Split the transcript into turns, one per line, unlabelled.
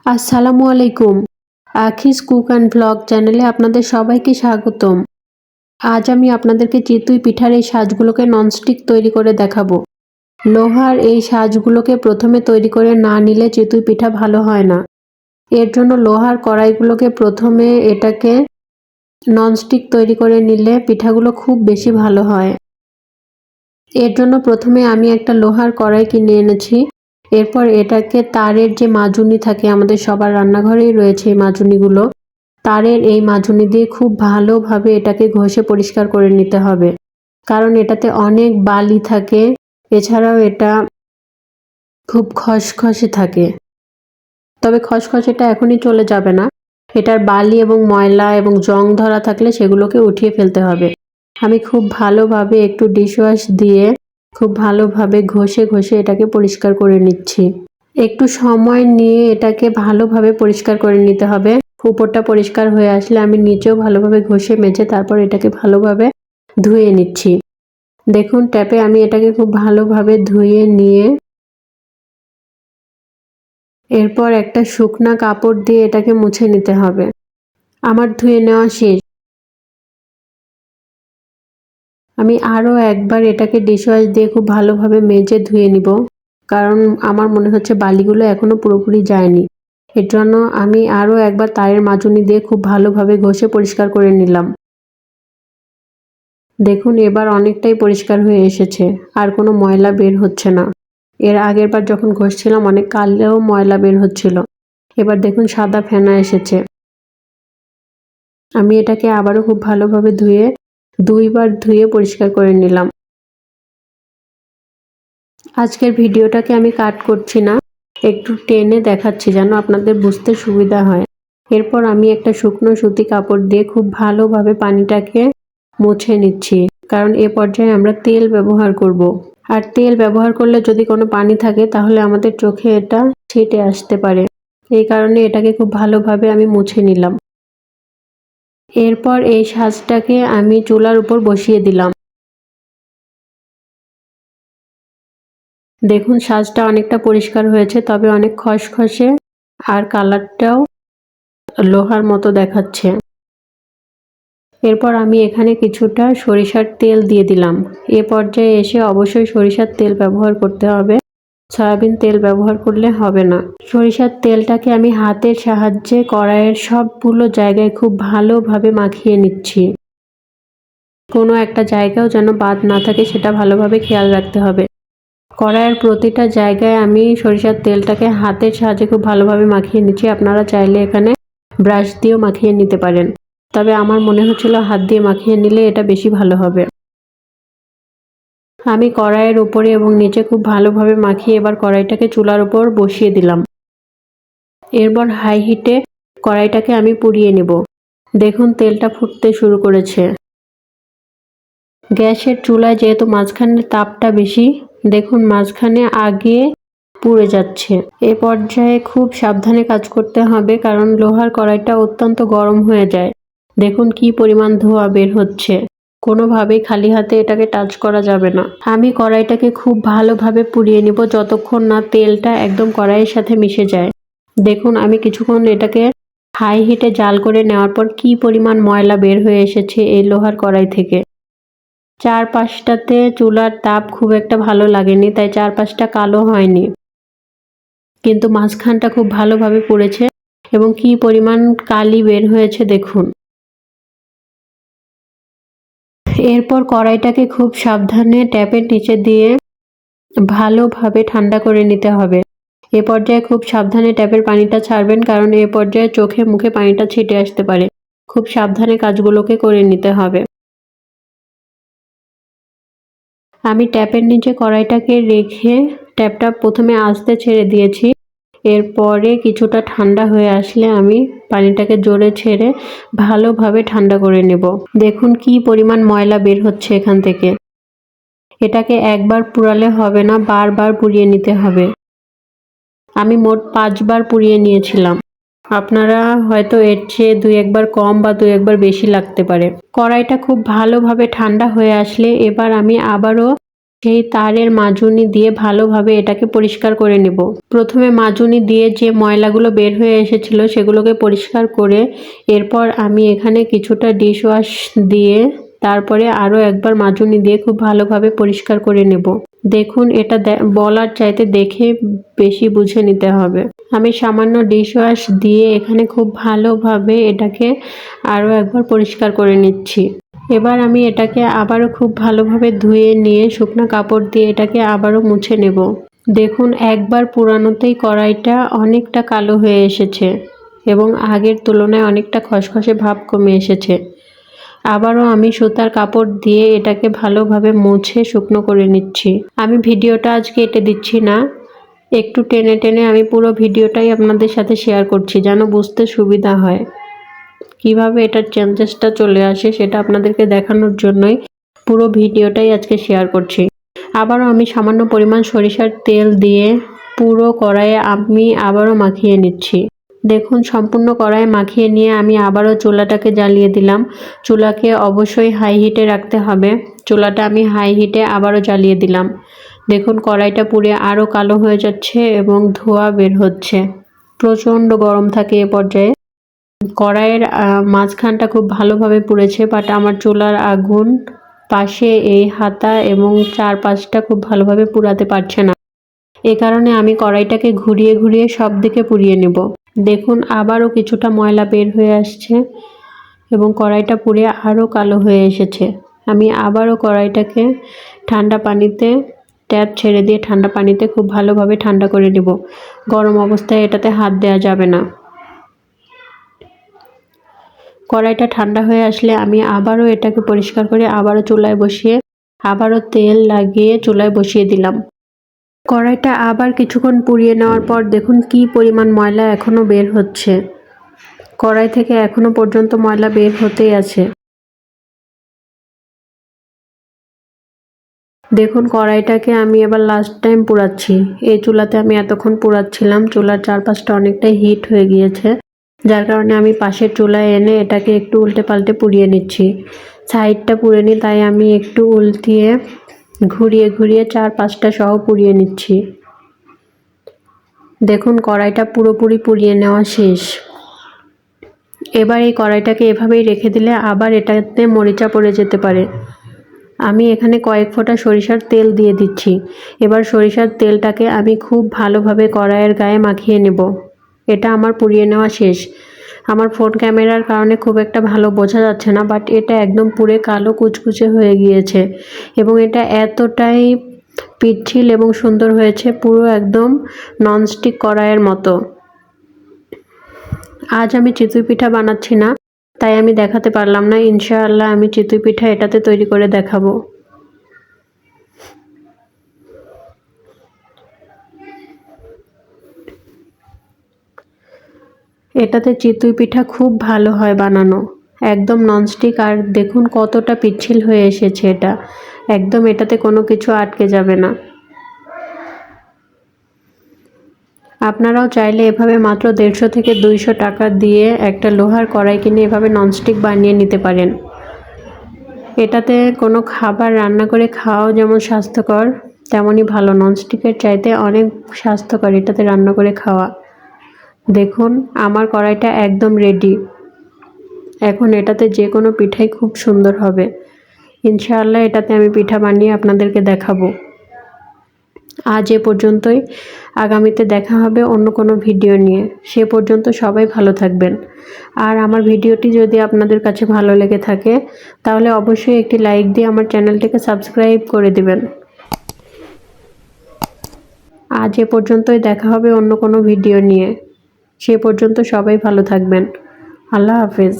আসসালামু আলাইকুম। আখিস cook and blog চ্যানেলে আপনাদের সবাইকে স্বাগতম। আজ আমি আপনাদেরকে চিতই পিঠার এই সাজগুলোকে ননস্টিক তৈরি করে দেখাবো। লোহার এই সাজগুলোকে প্রথমে তৈরি করে না নিলে চিতই পিঠা ভালো হয় না। এর জন্য লোহার কড়াইগুলোকে প্রথমে এটাকে ননস্টিক তৈরি করে নিলে পিঠাগুলো খুব বেশি ভালো হয়। এর জন্য প্রথমে আমি একটা লোহার কড়াই কিনে এনেছি। এরপর এটাকে তারের যে মাজুনি থাকে, আমাদের সবার রান্নাঘরেই রয়েছে এই মাজুনিগুলো, তারের এই মাজুনি দিয়ে খুব ভালোভাবে এটাকে ঘষে পরিষ্কার করে নিতে হবে, কারণ এটাতে অনেক বালি থাকে। এছাড়াও এটা খুব খসখসে থাকে, তবে খসখসেটা এখনই চলে যাবে না। এটার বালি এবং ময়লা এবং জং ধরা থাকলে সেগুলোকে উঠিয়ে ফেলতে হবে। আমি খুব ভালোভাবে একটু ডিশওয়াশ দিয়ে খুব ভালোভাবে ঘষে ঘষে এটাকে পরিষ্কার করে নিচ্ছি। একটু সময় নিয়ে এটাকে ভালোভাবে পরিষ্কার করে নিতে হবে। উপরটা পরিষ্কার হয়ে আসলে আমি নিচেও ভালোভাবে ঘষে মেজে তারপর এটাকে ভালোভাবে ধুয়ে নিচ্ছি। দেখুন, ট্যাপে আমি এটাকে খুব ভালোভাবে ধুয়ে নিয়ে এরপর একটা শুকনা কাপড় দিয়ে এটাকে মুছে নিতে হবে। আমার ধুয়ে নেওয়া শেষ। আমি আরও একবার এটাকে ডিশওয়াশ দিয়ে খুব ভালোভাবে মেজে ধুয়ে নিব, কারণ আমার মনে হচ্ছে বালিগুলো এখনো পুরোপুরি যায়নি। এর জন্য আমি আরও একবার তারের মাজুনি দিয়ে খুব ভালোভাবে ঘষে পরিষ্কার করে নিলাম। দেখুন, এবার অনেকটাই পরিষ্কার হয়ে এসেছে, আর কোনো ময়লা বের হচ্ছে না। এর আগের বার যখন ঘষছিলাম অনেক কালেও ময়লা বের হচ্ছিল। এবার দেখুন সাদা ফেনা এসেছে। আমি এটাকে আবারও খুব ভালোভাবে ধুয়ে 2 বার ধুয়ে পরিষ্কার করে নিলাম। আজকের ভিডিওটাকে আমি কাট করছি না, একটু টেনে দেখাচ্ছি যেন আপনাদের বুঝতে সুবিধা হয়। এরপর আমি একটা শুকনো সুতি কাপড় দিয়ে খুব ভালোভাবে পানিটাকে মুছে নিচ্ছি, কারণ এ পর্যায়ে আমরা তেল ব্যবহার করব। আর তেল ব্যবহার করলে যদি কোনো পানি থাকে তাহলে আমাদের চোখে এটা ছিটে আসতে পারে। এই কারণে এটাকে খুব ভালোভাবে আমি মুছে নিলাম। এরপর এই সাজটাকে আমি চুলার উপর বসিয়ে দিলাম। দেখুন সাজটা অনেকটা পরিষ্কার হয়েছে, তবে অনেক খসখসে আর কালারটাও লোহার মতো দেখাচ্ছে। এরপর আমি এখানে কিছুটা সরিষার তেল দিয়ে দিলাম। এ পর্যায়ে এসে অবশ্যই সরিষার তেল ব্যবহার করতে হবে, সয়াবিন তেল ব্যবহার করলে হবে না। সরিষার তেলটাকে আমি হাতের সাহায্যে কড়াইয়ের সবগুলো জায়গায় খুব ভালোভাবে মাখিয়ে নিচ্ছি। কোনো একটা জায়গাও যেন বাদ না থাকে সেটা ভালোভাবে খেয়াল রাখতে হবে। কড়াইয়ের প্রতিটা জায়গায় আমি সরিষার তেলটাকে হাতের সাহায্যে খুব ভালোভাবে মাখিয়ে নিচ্ছি। আপনারা চাইলে এখানে ব্রাশ দিয়েও মাখিয়ে নিতে পারেন, তবে আমার মনে হচ্ছিল হাত দিয়ে মাখিয়ে নিলে এটা বেশি ভালো হবে। আমি কড়াইয়ের উপরে এবং নিচে খুব ভালোভাবে মাখিয়ে এবার কড়াইটাকে চুলার উপর বসিয়ে দিলাম। এরপর হাই হিটে কড়াইটাকে আমি পুড়িয়ে নেব। দেখুন তেলটা ফুটতে শুরু করেছে। গ্যাসের চুলায় যেহেতু মাঝখানের তাপটা বেশি, দেখুন মাঝখানে আগে পুড়ে যাচ্ছে। এ পর্যায়ে খুব সাবধানে কাজ করতে হবে, কারণ লোহার কড়াইটা অত্যন্ত গরম হয়ে যায়। দেখুন কি পরিমাণ ধোঁয়া বের হচ্ছে। কোনোভাবেই খালি হাতে এটাকে টাচ করা যাবে না। আমি কড়াইটাকে খুব ভালোভাবে পুড়িয়ে নিব যতক্ষণ না তেলটা একদম কড়াইয়ের সাথে মিশে যায়। দেখুন আমি কিছুক্ষণ এটাকে হাই হিটে জাল করে নেওয়ার পর কি পরিমাণ ময়লা বের হয়ে এসেছে এই লোহার কড়াই থেকে। চারপাশটাতে চুলার তাপ খুব একটা ভালো লাগেনি, তাই চারপাশটা কালো হয়নি, কিন্তু মাঝখানটা খুব ভালোভাবে পুড়েছে এবং কি পরিমাণ কালি বের হয়েছে দেখুন। এরপর কড়াইটাকে খুব সাবধানে ট্যাপের নিচে দিয়ে ভালোভাবে ঠান্ডা করে নিতে হবে। এ পর্যায়ে খুব সাবধানে ট্যাপের পানিটা ছাড়বেন, কারণ এ পর্যায়ে চোখে মুখে পানিটা ছিটে আসতে পারে। খুব সাবধানে কাজগুলোকে করে নিতে হবে। আমি ট্যাপের নিচে কড়াইটাকে রেখে ট্যাপটা প্রথমে আস্তে ছেড়ে দিয়েছি। এরপরে কিছুটা ঠান্ডা হয়ে আসলে আমি পানিটাকে জোরে ছেড়ে ভালোভাবে ঠান্ডা করে নেব। দেখুন কি পরিমাণ ময়লা বের হচ্ছে এখান থেকে। এটাকে একবার পুড়ালে হবে না, বারবার পুড়িয়ে নিতে হবে। আমি মোট 5 বার পুড়িয়ে নিয়েছিলাম। আপনারা হয়তো এর চেয়ে 2-1 বার কম বা 2-1 বার বেশি লাগতে পারে। কড়াইটা খুব ভালোভাবে ঠান্ডা হয়ে আসলে এবার আমি আবারও সেই তারের মাজুনি দিয়ে ভালোভাবে এটাকে পরিষ্কার করে নেব। প্রথমে মাজুনি দিয়ে যে ময়লাগুলো বের হয়ে এসেছিল সেগুলোকে পরিষ্কার করে এরপর আমি এখানে কিছুটা ডিশ ওয়াশ দিয়ে তারপরে আরও একবার মাজুনি দিয়ে খুব ভালোভাবে পরিষ্কার করে নেব। দেখুন, এটা বলার চাইতে দেখে বেশি বুঝে নিতে হবে। আমি সামান্য ডিশ ওয়াশ দিয়ে এখানে খুব ভালোভাবে এটাকে আরও একবার পরিষ্কার করে নিচ্ছি। এবার আমি এটাকে আবারও খুব ভালোভাবে ধুয়ে নিয়ে শুকনো কাপড় দিয়ে এটাকে আবারও মুছে নেব। দেখুন, একবার পুরানোতেই কড়াইটা অনেকটা কালো হয়ে এসেছে এবং আগের তুলনায় অনেকটা খসখসে ভাব কমে এসেছে। আবারও আমি সুতার কাপড় দিয়ে এটাকে ভালোভাবে মুছে শুকনো করে নিচ্ছি। আমি ভিডিওটা আজ কেটে দিচ্ছি না, একটু টেনে টেনে আমি পুরো ভিডিওটাই আপনাদের সাথে শেয়ার করছি যেন বুঝতে সুবিধা হয়। কিভাবে এটার চেঞ্জেসটা চলে আসে সেটা আপনাদেরকে দেখানোর জন্যই পুরো ভিডিওটাই আজকে শেয়ার করছি। আবারও আমি সামান্য পরিমাণ সরিষার তেল দিয়ে পুরো কড়াইয়ে আমি আবারও মাখিয়ে নিচ্ছি। দেখুন, সম্পূর্ণ কড়াইয়ে মাখিয়ে নিয়ে আমি আবারও চুলাটাকে জ্বালিয়ে দিলাম। চুলাকে অবশ্যই হাই হিটে রাখতে হবে। চুলাটা আমি হাই হিটে আবারও জ্বালিয়ে দিলাম। দেখুন, কড়াইটা পুড়ে আরও কালো হয়ে যাচ্ছে এবং ধোঁয়া বের হচ্ছে। প্রচণ্ড গরম থাকে এ পর্যায়ে। কড়াইয়ের মাঝখানটা খুব ভালোভাবে পুড়েছে, বাট আমার চুলার আগুন পাশে এই হাতা এবং চারপাশটা খুব ভালোভাবে পুড়াতে পারছে না। এ কারণে আমি কড়াইটাকে ঘুরিয়ে ঘুরিয়ে সব দিকে পুড়িয়ে নেব। দেখুন, আবারও কিছুটা ময়লা বের হয়ে আসছে এবং কড়াইটা পুড়ে আরও কালো হয়ে এসেছে। আমি আবারও কড়াইটাকে ঠান্ডা পানিতে ট্যাপ ছেড়ে দিয়ে ঠান্ডা পানিতে খুব ভালোভাবে ঠান্ডা করে নেব। গরম অবস্থায় এটাতে হাত দেওয়া যাবে না। কড়াইটা ঠান্ডা হয়ে আসলে আমি আবারও এটাকে পরিষ্কার করে আবারও চুলায় বসিয়ে আবারও তেল লাগিয়ে চুলায় বসিয়ে দিলাম। কড়াইটা আবার কিছুক্ষণ পুড়িয়ে নেওয়ার পর দেখুন কি পরিমাণ ময়লা এখনও বের হচ্ছে। কড়াই থেকে এখনও পর্যন্ত ময়লা বের হতেই আছে। দেখুন, কড়াইটাকে আমি এবার লাস্ট টাইম পুড়াচ্ছি। এই চুলাতে আমি এতক্ষণ পুড়াচ্ছিলাম, চুলার চারপাশটা অনেকটাই হিট হয়ে গিয়েছে, যার কারণে আমি পাশের চুলায় এনে এটাকে একটু উল্টে পাল্টে পুড়িয়ে নিচ্ছি। সাইডটা পুড়ে নিই, তাই আমি একটু উল্টিয়ে ঘুরিয়ে ঘুরিয়ে চারপাশটা সহ পুড়িয়ে নিচ্ছি। দেখুন, কড়াইটা পুরোপুরি পুড়িয়ে নেওয়া শেষ। এবার এই কড়াইটাকে এভাবেই রেখে দিলে আবার এটাতে মরিচা পড়ে যেতে পারে। আমি এখানে কয়েক ফোঁটা সরিষার তেল দিয়ে দিচ্ছি। এবার সরিষার তেলটাকে আমি খুব ভালোভাবে কড়াইয়ের গায়ে মাখিয়ে নেব। এটা আমার পুড়িয়ে নেওয়া শেষ। আমার ফোন ক্যামেরার কারণে খুব একটা ভালো বোঝা যাচ্ছে না, বাট এটা একদম পুড়ে কালো কুচকুচে হয়ে গিয়েছে এবং এটা এতটাই পিচ্ছিল এবং সুন্দর হয়েছে, পুরো একদম ননস্টিক কড়াইয়ের মতো। আজ আমি চিতই পিঠা বানাচ্ছি না, তাই আমি দেখাতে পারলাম না। ইনশাআল্লাহ আমি চিতই পিঠা এটাতে তৈরি করে দেখাবো। এটাতে চিতই পিঠা খুব ভালো হয় বানানো, একদম ননস্টিক। আর দেখুন কতটা পিচ্ছিল হয়ে এসেছে এটা, একদম এটাতে কোনো কিছু আটকে যাবে না। আপনারাও চাইলে এভাবে মাত্র 150 থেকে 200 টাকা দিয়ে একটা লোহার কড়াই কিনে এভাবে ননস্টিক বানিয়ে নিতে পারেন। এটাতে কোনো খাবার রান্না করে খাওয়াও যেমন স্বাস্থ্যকর, তেমনই ভালো। ননস্টিকের চাইতে অনেক স্বাস্থ্যকর এটাতে রান্না করে খাওয়া। দেখুন, আমার কড়াইটা একদম রেডি। এখন এটাতে যে কোনো পিঠাই খুব সুন্দর হবে। ইনশাআল্লাহ এটাতে আমি পিঠা বানিয়ে আপনাদেরকে দেখাবো। আজ এ পর্যন্তই। আগামীতে দেখা হবে অন্য কোনো ভিডিও নিয়ে। সে পর্যন্ত সবাই ভালো থাকবেন। আর আমার ভিডিওটি যদি আপনাদের কাছে ভালো লেগে থাকে তাহলে অবশ্যই একটি লাইক দিয়ে আমার চ্যানেলটিকে সাবস্ক্রাইব করে দিবেন। আজ এ পর্যন্তই, দেখা হবে অন্য কোনো ভিডিও নিয়ে। সে পর্যন্ত সবাই ভালো থাকবেন। আল্লাহ হাফেজ।